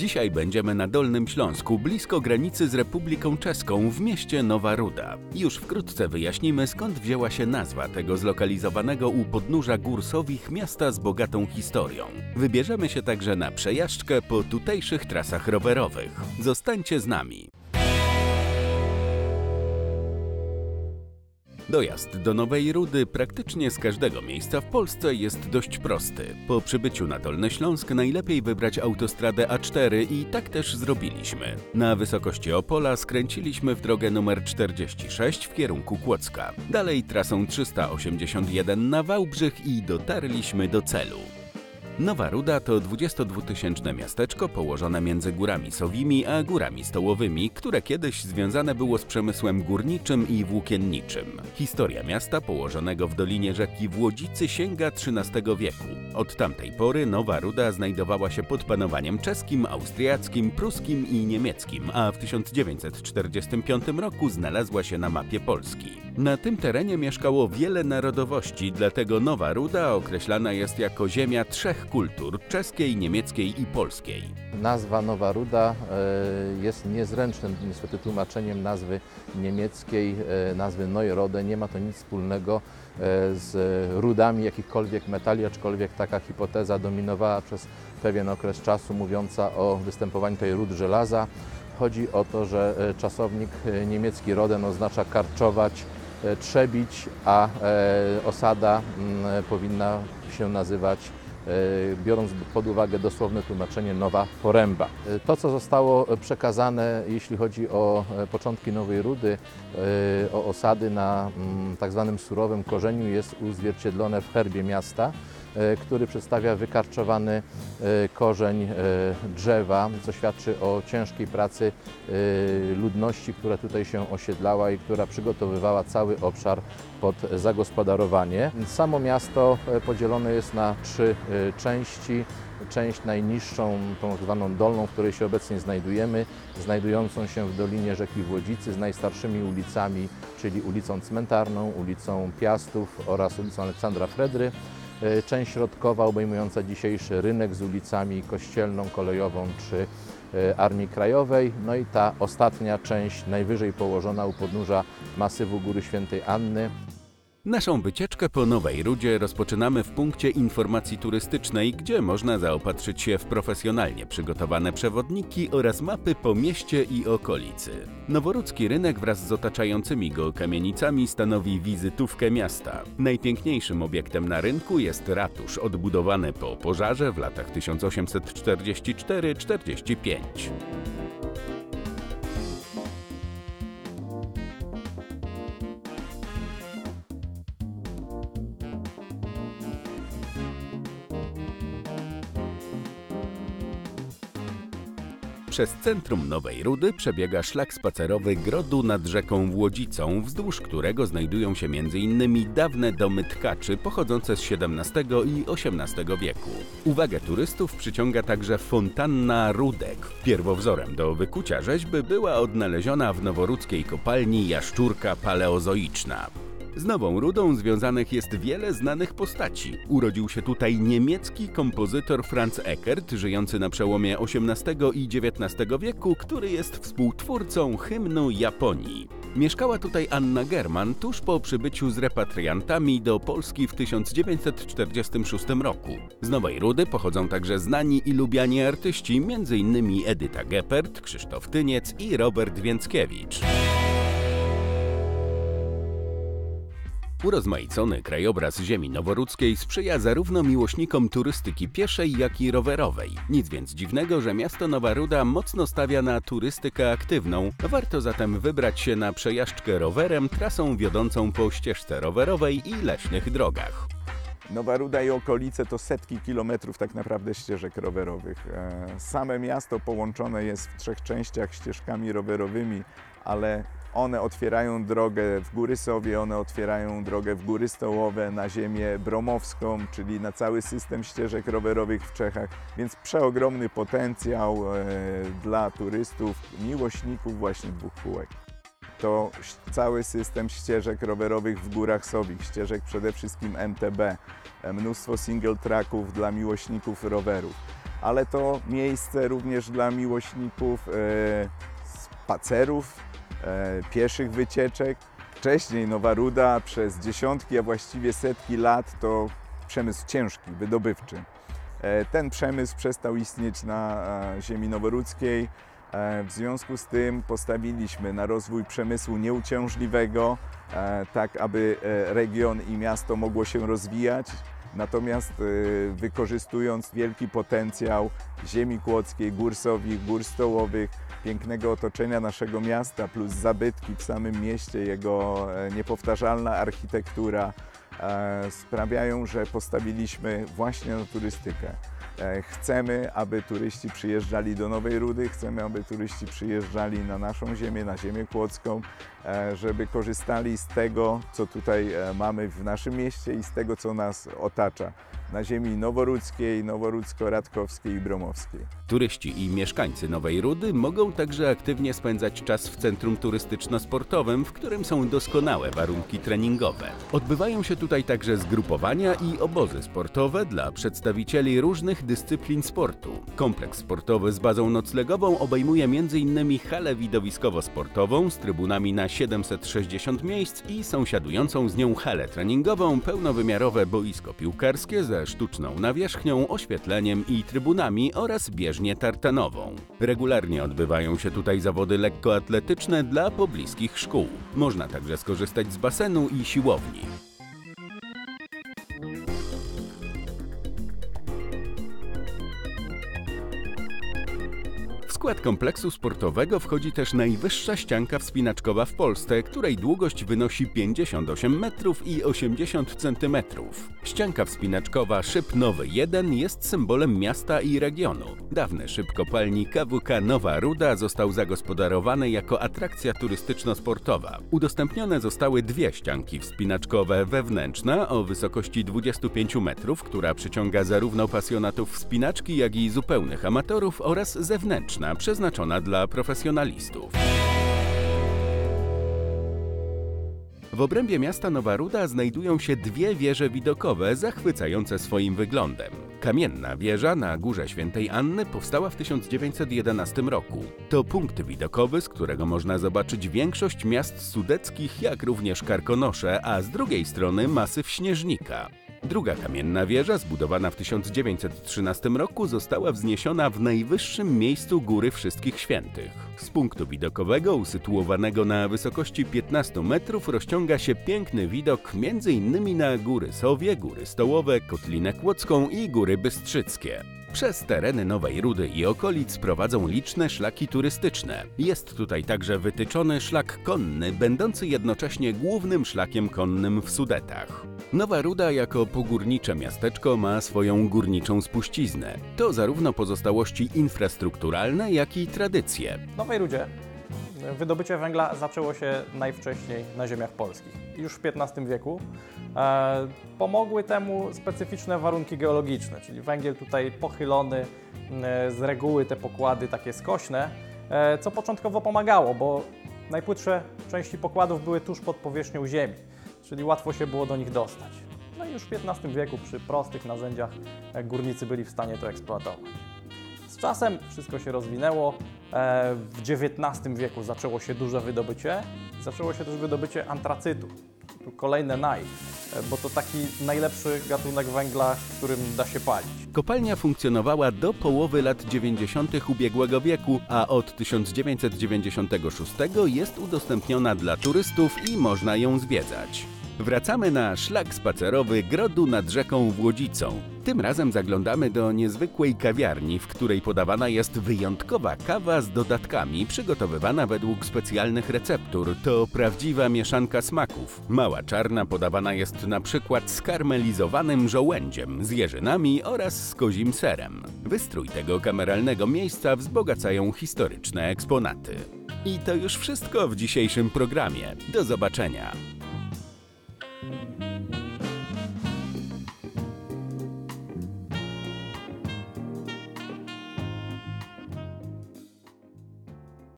Dzisiaj będziemy na Dolnym Śląsku, blisko granicy z Republiką Czeską, w mieście Nowa Ruda. Już wkrótce wyjaśnimy, skąd wzięła się nazwa tego zlokalizowanego u podnóża gór Sowich miasta z bogatą historią. Wybierzemy się także na przejażdżkę po tutejszych trasach rowerowych. Zostańcie z nami! Dojazd do Nowej Rudy praktycznie z każdego miejsca w Polsce jest dość prosty. Po przybyciu na Dolny Śląsk najlepiej wybrać autostradę A4 i tak też zrobiliśmy. Na wysokości Opola skręciliśmy w drogę nr 46 w kierunku Kłodzka. Dalej trasą 381 na Wałbrzych i dotarliśmy do celu. Nowa Ruda to 22-tysięczne miasteczko położone między Górami Sowimi a Górami Stołowymi, które kiedyś związane było z przemysłem górniczym i włókienniczym. Historia miasta położonego w dolinie rzeki Włodzicy sięga XIII wieku. Od tamtej pory Nowa Ruda znajdowała się pod panowaniem czeskim, austriackim, pruskim i niemieckim, a w 1945 roku znalazła się na mapie Polski. Na tym terenie mieszkało wiele narodowości, dlatego Nowa Ruda określana jest jako ziemia trzech kultur: czeskiej, niemieckiej i polskiej. Nazwa Nowa Ruda jest niezręcznym niestety tłumaczeniem nazwy niemieckiej, nazwy Neue Rode. Nie ma to nic wspólnego z rudami jakichkolwiek metali, aczkolwiek taka hipoteza dominowała przez pewien okres czasu, mówiąca o występowaniu tutaj ród żelaza. Chodzi o to, że czasownik niemiecki Roden oznacza karczować, trzebić, a osada powinna się nazywać, biorąc pod uwagę dosłowne tłumaczenie, Nowa Poręba. To, co zostało przekazane, jeśli chodzi o początki Nowej Rudy, o osady na tak zwanym surowym korzeniu, jest uzwierciedlone w herbie miasta, który przedstawia wykarczowany korzeń drzewa, co świadczy o ciężkiej pracy ludności, która tutaj się osiedlała i która przygotowywała cały obszar pod zagospodarowanie. Samo miasto podzielone jest na trzy części. Część najniższą, tą tak zwaną dolną, w której się obecnie znajdujemy, znajdującą się w dolinie rzeki Włodzicy z najstarszymi ulicami, czyli ulicą Cmentarną, ulicą Piastów oraz ulicą Aleksandra Fredry. Część środkowa obejmująca dzisiejszy rynek z ulicami Kościelną, Kolejową czy Armii Krajowej. No i ta ostatnia część, najwyżej położona u podnóża masywu Góry Świętej Anny. Naszą wycieczkę po Nowej Rudzie rozpoczynamy w punkcie informacji turystycznej, gdzie można zaopatrzyć się w profesjonalnie przygotowane przewodniki oraz mapy po mieście i okolicy. Noworudzki rynek wraz z otaczającymi go kamienicami stanowi wizytówkę miasta. Najpiękniejszym obiektem na rynku jest ratusz, odbudowany po pożarze w latach 1844-45. Przez centrum Nowej Rudy przebiega szlak spacerowy Grodu nad rzeką Włodzicą, wzdłuż którego znajdują się m.in. dawne domy tkaczy pochodzące z XVII i XVIII wieku. Uwagę turystów przyciąga także fontanna Rudek. Pierwowzorem do wykucia rzeźby była odnaleziona w noworudzkiej kopalni jaszczurka paleozoiczna. Z Nową Rudą związanych jest wiele znanych postaci. Urodził się tutaj niemiecki kompozytor Franz Eckert, żyjący na przełomie XVIII i XIX wieku, który jest współtwórcą hymnu Japonii. Mieszkała tutaj Anna German tuż po przybyciu z repatriantami do Polski w 1946 roku. Z Nowej Rudy pochodzą także znani i lubiani artyści, m.in. Edyta Geppert, Krzysztof Tyniec i Robert Więckiewicz. Urozmaicony krajobraz ziemi noworudzkiej sprzyja zarówno miłośnikom turystyki pieszej, jak i rowerowej. Nic więc dziwnego, że miasto Nowa Ruda mocno stawia na turystykę aktywną. Warto zatem wybrać się na przejażdżkę rowerem trasą wiodącą po ścieżce rowerowej i leśnych drogach. Nowa Ruda i okolice to setki kilometrów tak naprawdę ścieżek rowerowych. Same miasto połączone jest w trzech częściach ścieżkami rowerowymi, ale one otwierają drogę w Góry Sowie, one otwierają drogę w Góry Stołowe, na ziemię bromowską, czyli na cały system ścieżek rowerowych w Czechach, więc przeogromny potencjał dla turystów, miłośników właśnie dwóch kółek. To cały system ścieżek rowerowych w Górach Sowich, ścieżek przede wszystkim MTB, mnóstwo single tracków dla miłośników rowerów. ale to miejsce również dla miłośników spacerów, pieszych wycieczek. Wcześniej Nowa Ruda przez dziesiątki, a właściwie setki lat to przemysł ciężki, wydobywczy. Ten przemysł przestał istnieć na ziemi noworudzkiej. W związku z tym postawiliśmy na rozwój przemysłu nieuciążliwego, tak aby region i miasto mogło się rozwijać. Natomiast wykorzystując wielki potencjał ziemi kłodzkiej, gór sowich, gór stołowych, pięknego otoczenia naszego miasta, plus zabytki w samym mieście, jego niepowtarzalna architektura sprawiają, że postawiliśmy właśnie na turystykę. Chcemy, aby turyści przyjeżdżali do Nowej Rudy, chcemy, aby turyści przyjeżdżali na naszą ziemię, na ziemię kłodzką, żeby korzystali z tego, co tutaj mamy w naszym mieście i z tego, co nas otacza na ziemi noworudzkiej, noworudzko-radkowskiej i bromowskiej. Turyści i mieszkańcy Nowej Rudy mogą także aktywnie spędzać czas w centrum turystyczno-sportowym, w którym są doskonałe warunki treningowe. Odbywają się tutaj także zgrupowania i obozy sportowe dla przedstawicieli różnych dyscyplin sportu. Kompleks sportowy z bazą noclegową obejmuje m.in. halę widowiskowo-sportową z trybunami na 760 miejsc i sąsiadującą z nią halę treningową, pełnowymiarowe boisko piłkarskie ze sztuczną nawierzchnią, oświetleniem i trybunami oraz bieżnię tartanową. Regularnie odbywają się tutaj zawody lekkoatletyczne dla pobliskich szkół. Można także skorzystać z basenu i siłowni. W skład kompleksu sportowego wchodzi też najwyższa ścianka wspinaczkowa w Polsce, której długość wynosi 58 metrów i 80 centymetrów. Ścianka wspinaczkowa Szyb Nowy 1 jest symbolem miasta i regionu. Dawny szyb kopalni KWK Nowa Ruda został zagospodarowany jako atrakcja turystyczno-sportowa. Udostępnione zostały dwie ścianki wspinaczkowe: wewnętrzna o wysokości 25 metrów, która przyciąga zarówno pasjonatów wspinaczki, jak i zupełnych amatorów, oraz zewnętrzna, przeznaczona dla profesjonalistów. W obrębie miasta Nowa Ruda znajdują się dwie wieże widokowe zachwycające swoim wyglądem. Kamienna wieża na Górze Świętej Anny powstała w 1911 roku. To punkt widokowy, z którego można zobaczyć większość miast sudeckich, jak również Karkonosze, a z drugiej strony masyw Śnieżnika. Druga kamienna wieża, zbudowana w 1913 roku, została wzniesiona w najwyższym miejscu Góry Wszystkich Świętych. Z punktu widokowego, usytuowanego na wysokości 15 metrów, rozciąga się piękny widok m.in. na Góry Sowie, Góry Stołowe, Kotlinę Kłodzką i Góry Bystrzyckie. Przez tereny Nowej Rudy i okolic prowadzą liczne szlaki turystyczne. Jest tutaj także wytyczony szlak konny, będący jednocześnie głównym szlakiem konnym w Sudetach. Nowa Ruda jako pogórnicze miasteczko ma swoją górniczą spuściznę. To zarówno pozostałości infrastrukturalne, jak i tradycje. W Nowej Rudzie wydobycie węgla zaczęło się najwcześniej na ziemiach polskich. Już w XV wieku pomogły temu specyficzne warunki geologiczne, czyli węgiel tutaj pochylony, z reguły te pokłady takie skośne, co początkowo pomagało, bo najpłytsze części pokładów były tuż pod powierzchnią ziemi, czyli łatwo się było do nich dostać. No i już w XV wieku przy prostych narzędziach górnicy byli w stanie to eksploatować. Z czasem wszystko się rozwinęło, w XIX wieku zaczęło się duże wydobycie, zaczęło się też wydobycie antracytu. Tu kolejne bo to taki najlepszy gatunek węgla, którym da się palić. Kopalnia funkcjonowała do połowy lat 90. ubiegłego wieku, a od 1996 jest udostępniona dla turystów i można ją zwiedzać. Wracamy na szlak spacerowy Grodu nad rzeką Włodzicą. Tym razem zaglądamy do niezwykłej kawiarni, w której podawana jest wyjątkowa kawa z dodatkami, przygotowywana według specjalnych receptur. To prawdziwa mieszanka smaków. Mała czarna podawana jest na przykład z karmelizowanym żołędziem, z jeżynami oraz z kozim serem. Wystrój tego kameralnego miejsca wzbogacają historyczne eksponaty. I to już wszystko w dzisiejszym programie. Do zobaczenia!